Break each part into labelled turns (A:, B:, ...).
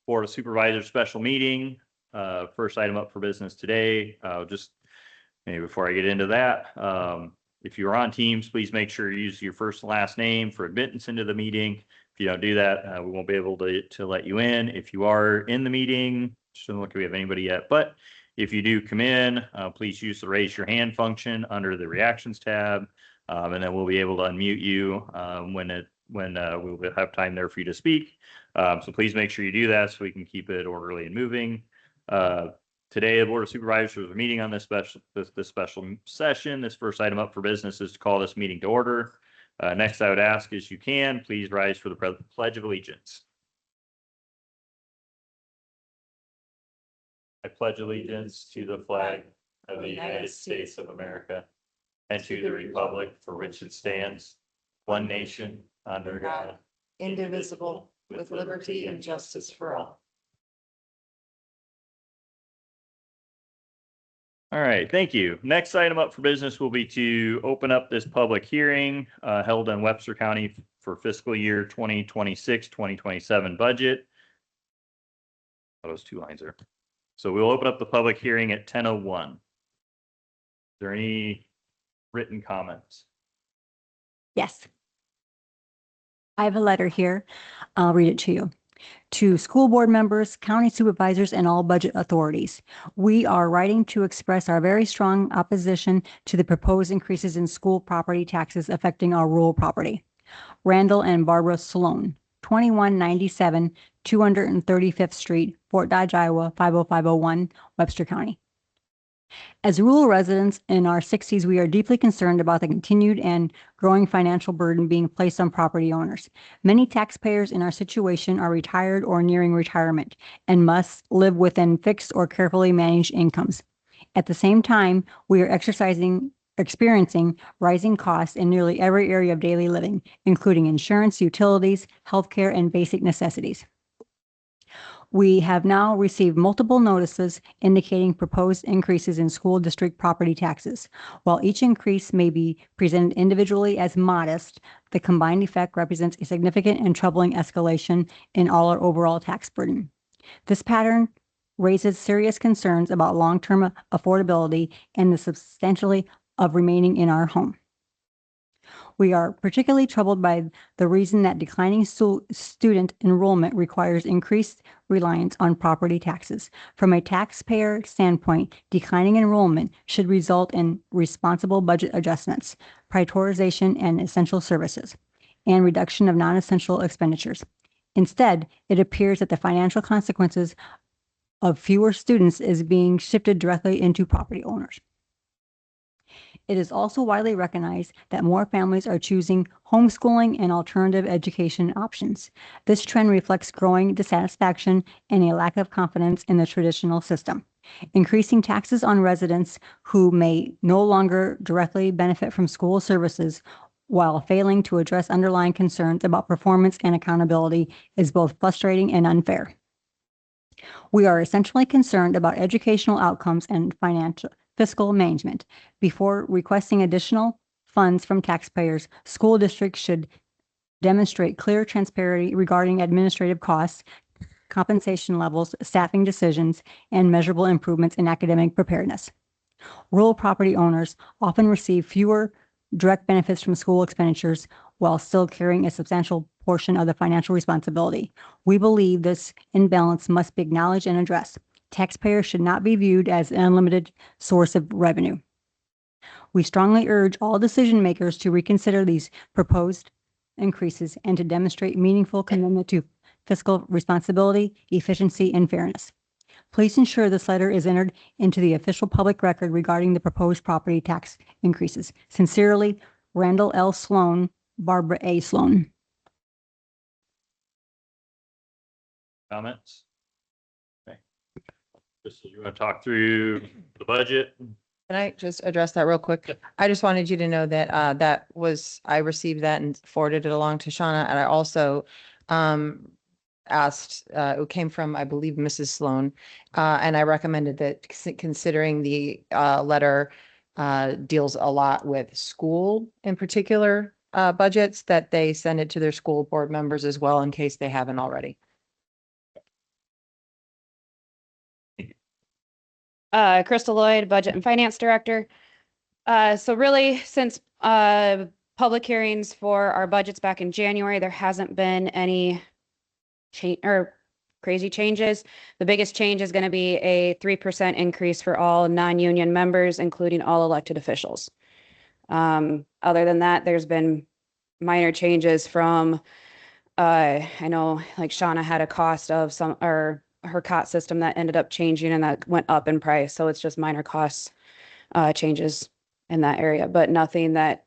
A: Board of Supervisors special meeting. First item up for business today. Just maybe before I get into that, if you're on Teams, please make sure you use your first and last name for admittance into the meeting. If you don't do that, we won't be able to let you in. If you are in the meeting, shouldn't look like we have anybody yet, but if you do come in, please use the raise your hand function under the reactions tab, and then we'll be able to unmute you when we'll have time there for you to speak. So please make sure you do that so we can keep it orderly and moving. Today, the Board of Supervisors are meeting on this special session. This first item up for business is to call this meeting to order. Next, I would ask is you can please rise for the Pledge of Allegiance. I pledge allegiance to the flag of the United States of America and to the republic for which it stands, one nation, under God, indivisible, with liberty and justice for all. All right, thank you. Next item up for business will be to open up this public hearing held in Webster County for fiscal year 2026-2027 budget. Oh, those two lines there. So we'll open up the public hearing at 10:01. Is there any written comments?
B: Yes. I have a letter here. I'll read it to you. To school board members, county supervisors, and all budget authorities. We are writing to express our very strong opposition to the proposed increases in school property taxes affecting our rural property. Randall and Barbara Sloan, 2197 235th Street, Fort Dodge, Iowa, 50501, Webster County. As rural residents in our 60s, we are deeply concerned about the continued and growing financial burden being placed on property owners. Many taxpayers in our situation are retired or nearing retirement and must live within fixed or carefully managed incomes. At the same time, we are experiencing rising costs in nearly every area of daily living, including insurance, utilities, healthcare, and basic necessities. We have now received multiple notices indicating proposed increases in school district property taxes. While each increase may be presented individually as modest, the combined effect represents a significant and troubling escalation in all our overall tax burden. This pattern raises serious concerns about long-term affordability and the substantially of remaining in our home. We are particularly troubled by the reason that declining student enrollment requires increased reliance on property taxes. From a taxpayer standpoint, declining enrollment should result in responsible budget adjustments, prioritization and essential services, and reduction of non-essential expenditures. Instead, it appears that the financial consequences of fewer students is being shifted directly into property owners. It is also widely recognized that more families are choosing homeschooling and alternative education options. This trend reflects growing dissatisfaction and a lack of confidence in the traditional system. Increasing taxes on residents who may no longer directly benefit from school services while failing to address underlying concerns about performance and accountability is both frustrating and unfair. We are essentially concerned about educational outcomes and fiscal management. Before requesting additional funds from taxpayers, school districts should demonstrate clear transparency regarding administrative costs, compensation levels, staffing decisions, and measurable improvements in academic preparedness. Rural property owners often receive fewer direct benefits from school expenditures while still carrying a substantial portion of the financial responsibility. We believe this imbalance must be acknowledged and addressed. Taxpayers should not be viewed as an unlimited source of revenue. We strongly urge all decision makers to reconsider these proposed increases and to demonstrate meaningful commitment to fiscal responsibility, efficiency, and fairness. Please ensure this letter is entered into the official public record regarding the proposed property tax increases. Sincerely, Randall L. Sloan, Barbara A. Sloan.
A: Comments? Okay. Crystal, you want to talk through the budget?
C: Can I just address that real quick?
A: Yep.
C: I just wanted you to know that I received that and forwarded it along to Shauna. And I also asked, it came from, I believe, Mrs. Sloan. And I recommended that considering the letter deals a lot with school in particular budgets, that they send it to their school board members as well in case they haven't already.
D: Crystal Lloyd, Budget and Finance Director. So really, since public hearings for our budgets back in January, there hasn't been any change or crazy changes. The biggest change is going to be a 3% increase for all non-union members, including all elected officials. Other than that, there's been minor changes from, I know like Shauna had a cost of some, or her cot system that ended up changing and that went up in price. So it's just minor costs, changes in that area, but nothing that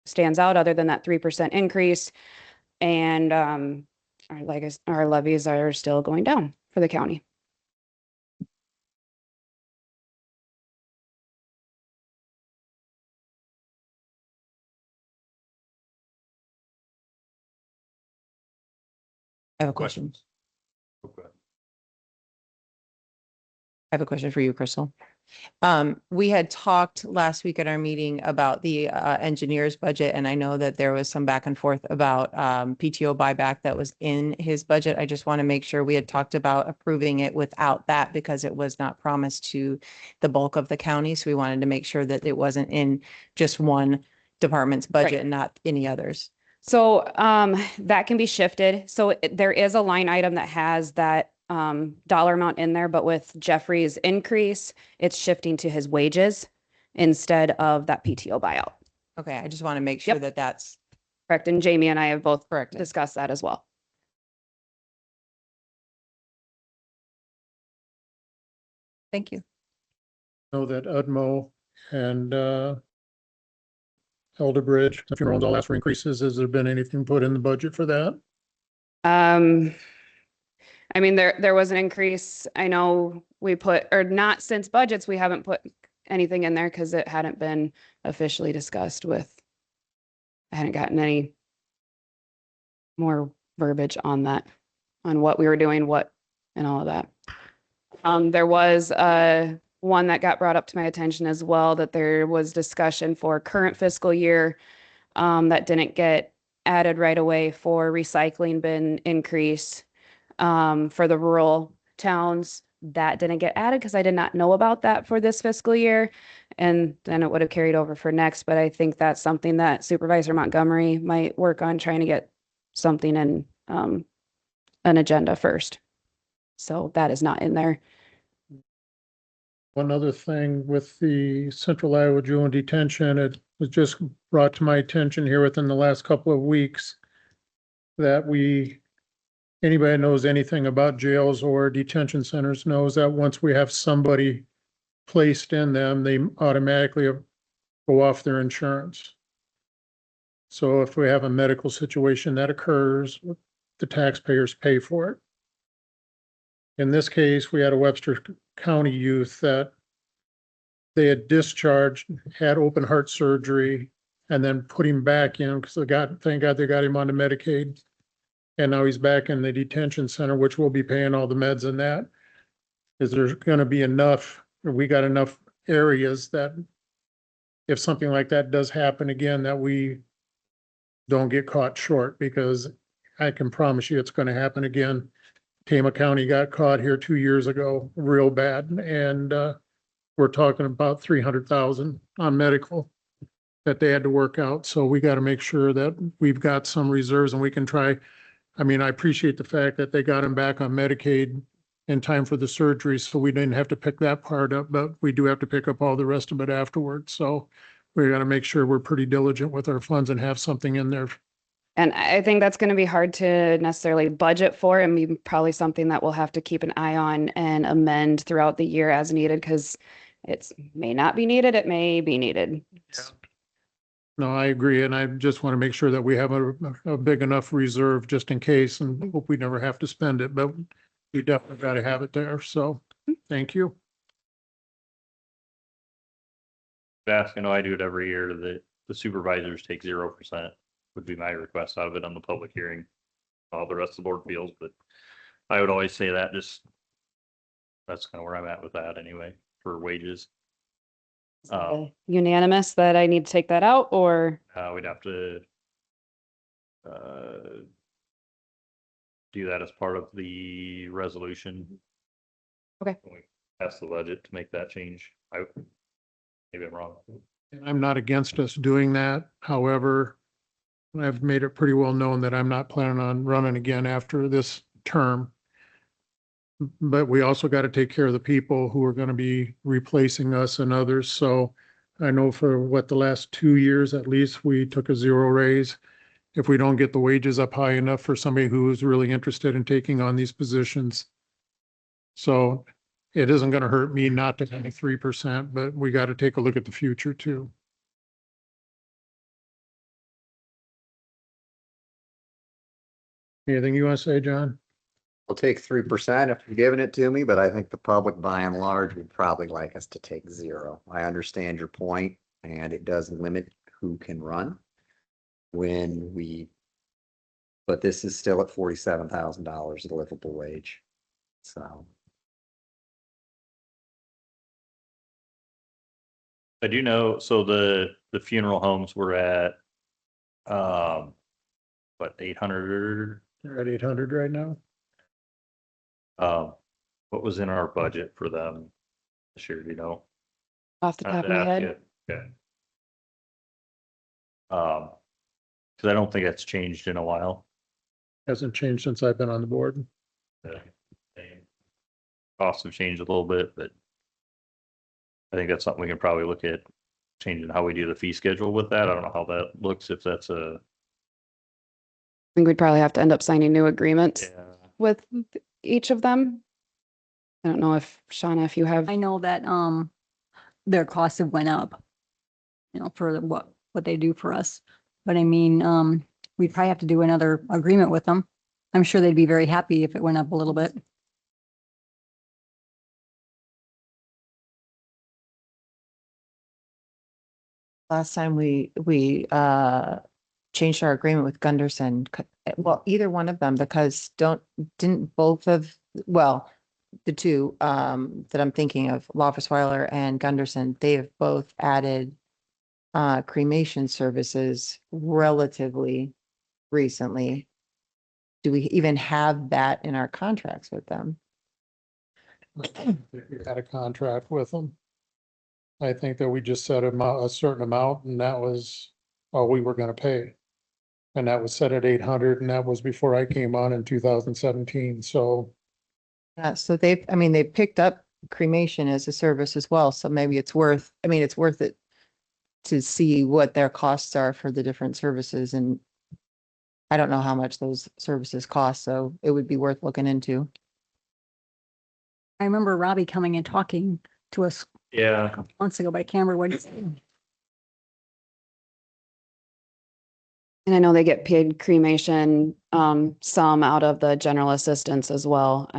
D: stands out other than that 3% increase. And, our levies are still going down for the county.
C: I have a question.
A: Questions? Okay.
C: I have a question for you, Crystal. We had talked last week at our meeting about the engineer's budget, and I know that there was some back and forth about PTO buyback that was in his budget. I just want to make sure we had talked about approving it without that because it was not promised to the bulk of the county. So we wanted to make sure that it wasn't in just one department's budget
D: Right.
C: and not any others.
D: So that can be shifted. So there is a line item that has that dollar amount in there, but with Jeffrey's increase, it's shifting to his wages instead of that PTO buyout.
C: Okay, I just want to make sure
D: Yep.
C: that that's
D: Correct. And Jamie and I have both
C: correct.
D: discussed that as well.
C: Thank you.
E: Know that Udmo and Elder Bridge, the funerals all asked for increases. Has there been anything put in the budget for that?
D: I mean, there was an increase. I know we put, or not since budgets, we haven't put anything in there because it hadn't been officially discussed with, I hadn't gotten any more verbiage on that, on what we were doing, what, and all of that. There was one that got brought up to my attention as well, that there was discussion for current fiscal year that didn't get added right away for recycling bin increase for the rural towns. That didn't get added because I did not know about that for this fiscal year. And then it would have carried over for next. But I think that's something that Supervisor Montgomery might work on, trying to get something in an agenda first. So that is not in there.
E: One other thing with the Central Iowa Juvenile Detention, it was just brought to my attention here within the last couple of weeks that anybody knows anything about jails or detention centers knows that once we have somebody placed in them, they automatically go off their insurance. So if we have a medical situation that occurs, the taxpayers pay for it. In this case, we had a Webster County youth that they had discharged, had open heart surgery, and then put him back in because thank God they got him onto Medicaid. And now he's back in the detention center, which will be paying all the meds and that. Is there going to be enough, we got enough areas that if something like that does happen again, that we don't get caught short, because I can promise you it's going to happen again. Tama County got caught here 2 years ago, real bad, and we're talking about 300,000 on medical that they had to work out. So we got to make sure that we've got some reserves and we can try. I mean, I appreciate the fact that they got him back on Medicaid in time for the surgery, so we didn't have to pick that part up, but we do have to pick up all the rest of it afterwards. So we got to make sure we're pretty diligent with our funds and have something in there.
D: And I think that's going to be hard to necessarily budget for, and probably something that we'll have to keep an eye on and amend throughout the year as needed, because it may not be needed, it may be needed.
E: No, I agree. And I just want to make sure that we have a big enough reserve just in case, and hope we never have to spend it, but we definitely got to have it there. So thank you.
A: Ask, I know I do it every year, that the supervisors take 0% would be my request out of it on the public hearing. All the rest of the board feels, but I would always say that, just, that's kind of where I'm at with that anyway, for wages.
D: Unanimous that I need to take that out, or?
A: We'd have to do that as part of the resolution.
D: Okay.
A: pass the budget to make that change. Maybe I'm wrong.
E: And I'm not against us doing that. However, I've made it pretty well known that I'm not planning on running again after this term. But we also got to take care of the people who are going to be replacing us and others. So I know for the last 2 years at least, we took a 0 raise. If we don't get the wages up high enough for somebody who is really interested in taking on these positions. So it isn't going to hurt me not to pay 3%, but we got to take a look at the future too. Anything you want to say, John?
F: I'll take 3% if you're giving it to me, but I think the public by and large would probably like us to take 0. I understand your point, and it does limit who can run but this is still at $47,000 a livable wage. So
A: I do know, so the funeral homes were at, what, 800?
E: They're at 800 right now.
A: What was in our budget for them this year, do you know?
D: Off the
A: Not
D: top
A: to
D: of my
A: ask
D: head.
A: you. Okay. Cause I don't think that's changed in a while.
E: Hasn't changed since I've been on the board.
A: The costs have changed a little bit, but I think that's something we can probably look at changing how we do the fee schedule with that. I don't know how that looks, if that's
D: I think we'd probably have to end up signing new agreements with each of them. I don't know if Shauna, if you have,
B: I know that, their costs have went up, for what they do for us. But I mean, we'd probably have to do another agreement with them. I'm sure they'd be very happy if it went up a little bit.
C: Last time we changed our agreement with Gunderson, well, either one of them, because didn't both of, well, the two that I'm thinking of, Weiler and Gunderson, they have both added cremation services relatively recently. Do we even have that in our contracts with them?
E: If we had a contract with them. I think that we just set a certain amount and that was all we were gonna pay. And that was set at 800 and that was before I came on in 2017. So
C: Yeah, so they've picked up cremation as a service as well, so maybe it's worth it to see what their costs are for the different services, and I don't know how much those services cost, so it would be worth looking into.
B: I remember Robbie coming and talking to us
A: yeah.
B: months ago, but I can't remember what he said.
D: and I know they get paid cremation, some out of the general assistance as well.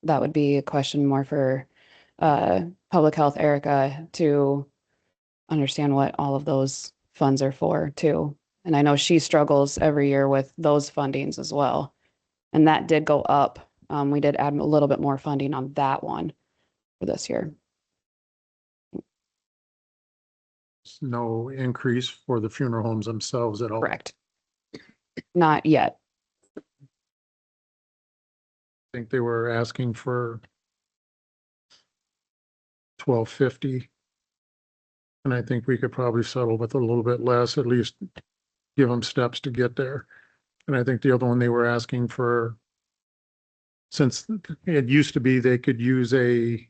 D: That would be a question more for public health, Erica, to understand what all of those funds are for too. And I know she struggles every year with those fundings as well. And that did go up. We did add a little bit more funding on that one for this year.
E: it's no increase for the funeral homes themselves at all.
D: Correct. Not yet.
E: I think they were asking for 1250. And I think we could probably settle with a little bit less, at least give them steps to get there. And I think the other one they were asking for, since it used to be they could use an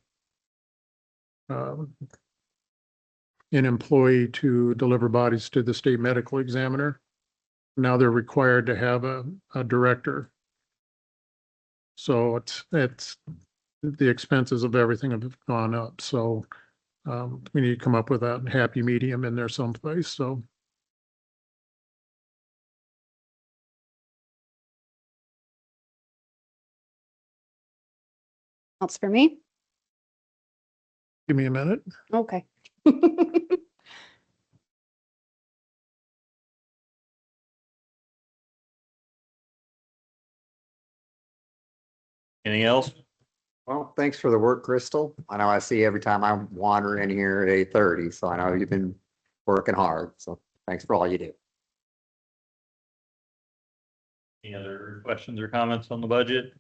E: employee to deliver bodies to the state medical examiner. Now they're required to have a director. So it's the expenses of everything have gone up. So we need to come up with a happy medium in there someplace. So
D: Else for me?
E: give me a minute.
D: Okay.
A: Anything else?
F: well, thanks for the work, Crystal. I know I see every time I wander in here at 8:30, so I know you've been working hard. So thanks for all you do.
A: Any other questions or comments on the budget?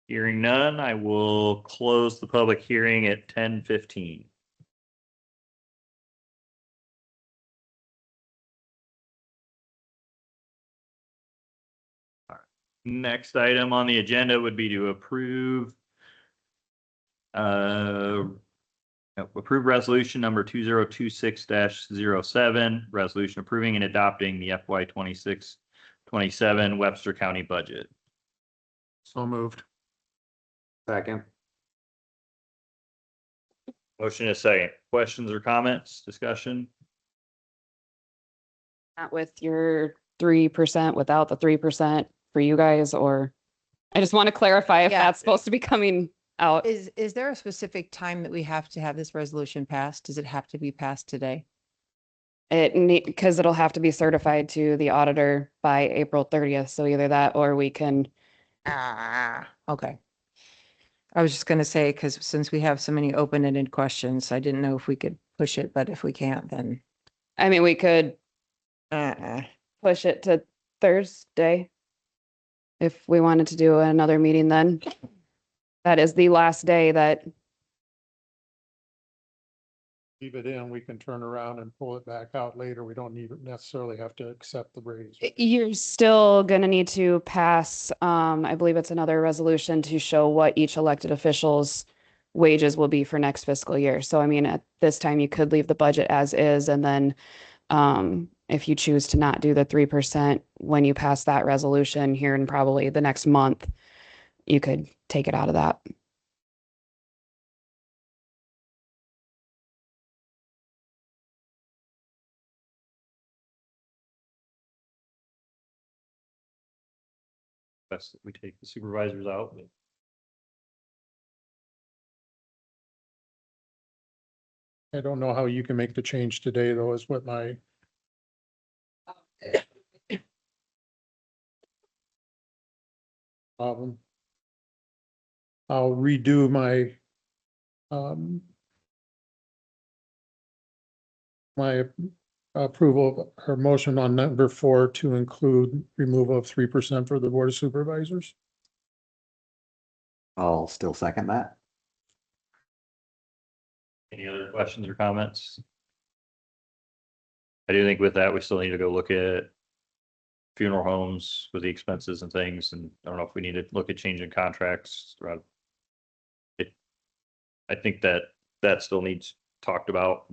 A: Hearing none, I will close the public hearing at 10:15. Next item on the agenda would be to approve resolution number 2026-07, resolution approving and adopting the FY26-27 Webster County budget.
E: So moved.
F: Second.
A: Motion is second. Questions or comments, discussion?
D: Not with your 3%, without the 3% for you guys, or I just want to clarify if
C: Yeah.
D: that's supposed to be coming out.
C: Is there a specific time that we have to have this resolution passed? Does it have to be passed today?
D: Because it'll have to be certified to the auditor by April 30th. So either that or we can,
C: Okay. I was just gonna say, because since we have so many open-ended questions, I didn't know if we could push it, but if we can't, then
D: I mean, we could
C: uh-uh.
D: push it to Thursday if we wanted to do another meeting then. That is the last day that,
E: Leave it in, we can turn around and pull it back out later. We don't necessarily have to accept the raise.
D: you're still gonna need to pass, I believe it's another resolution to show what each elected official's wages will be for next fiscal year. So I mean, at this time, you could leave the budget as is, and then if you choose to not do the 3%, when you pass that resolution here in probably the next month, you could take it out of that.
A: Best that we take the supervisors out.
E: I don't know how you can make the change today, though, is what my I'll redo my my approval of her motion on number 4 to include removal of 3% for the Board of Supervisors.
F: I'll still second that.
A: Any other questions or comments? I do think with that, we still need to go look at funeral homes with the expenses and things, and I don't know if we need to look at changing contracts throughout. I think that still needs talked about.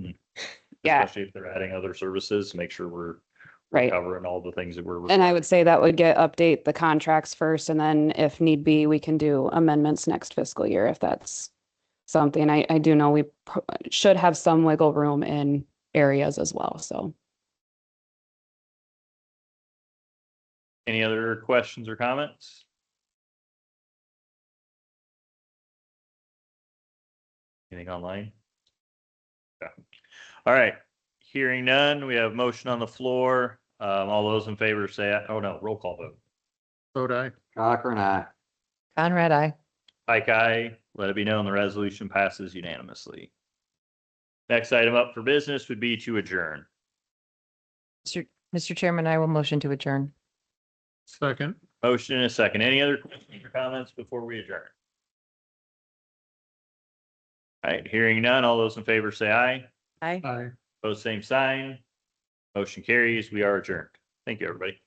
D: Yeah.
A: Especially if they're adding other services, make sure we're
D: Right.
A: covering all the things that we're.
D: And I would say that would update the contracts first, and then if need be, we can do amendments next fiscal year if that's something. I do know we should have some wiggle room in areas as well, so.
A: Any other questions or comments? Anything online? Yeah. All right, hearing none, we have motion on the floor. All those in favor say, oh no, roll call vote.
E: Vote aye.
F: Cochran, aye.
C: Conrad,
A: Pike, aye. Let it be known the resolution passes unanimously. Next item up for business would be to adjourn.
C: Mr. Chairman, I will motion to adjourn.
E: Second.
A: Motion and a second. Any other questions or comments before we adjourn? All right, hearing none, all those in favor say aye.
C: Aye.
E: Aye.
A: Opposed, same sign. Motion carries. We are adjourned. Thank you, everybody.